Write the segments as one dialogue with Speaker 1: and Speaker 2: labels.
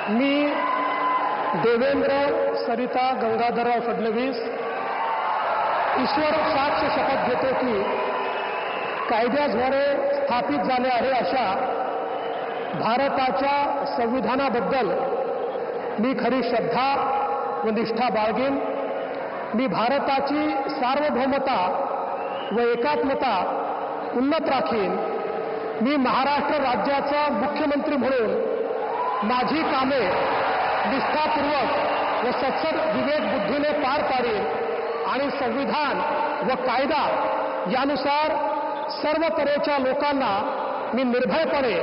Speaker 1: मी देवेंद्र सरिता गंगाधरराव फडणवीस ईश्वर साक्ष शपथ घेतो की कायद्याद्वारे स्थापित झाले आहे अशा भारताच्या संविधानाबद्दल मी खरी श्रद्धा व निष्ठा बाळगेन। मी भारताची सार्वभौमता व एकात्मता उन्नत राखीन। मी महाराष्ट्र राज्याचा मुख्यमंत्री म्हणून माझी कामे निष्ठापूर्वक व सत्सद विवेक बुद्धीने पार पाडेन आणि संविधान व कायदा यानुसार सर्व तऱ्हेच्या लोकांना मी निर्भयपणे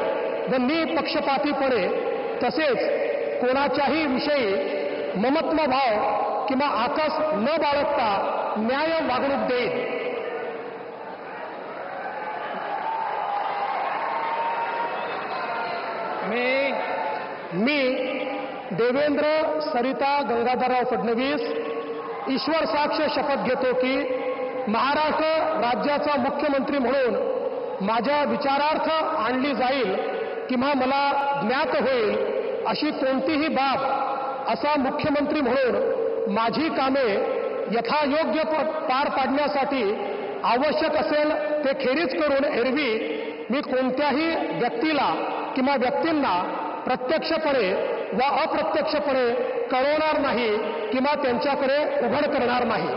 Speaker 1: व निपक्षपातीपणे तसेच कोणाच्याही विषयी ममत्व भाव किंवा आकस न बाळगता न्याय वागणूक देईन। मी देवेंद्र सरिता गंगाधरराव फडणवीस ईश्वर साक्ष शपथ घेतो की महाराष्ट्र राज्याचा मुख्यमंत्री म्हणून माझ्या विचारार्थ आणली जाईल किंवा मला ज्ञात होईल अशी कोणतीही बाब असा मुख्यमंत्री म्हणून माझी कामे यथायोग्य पार पाडण्यासाठी आवश्यक असेल ते खेरीज करून एरवी मी कोणत्याही व्यक्तीला किंवा व्यक्तींना प्रत्यक्षपणे व अप्रत्यक्षपणे कळवणार नाही किंवा त्यांच्याकडे उघड करणार नाही।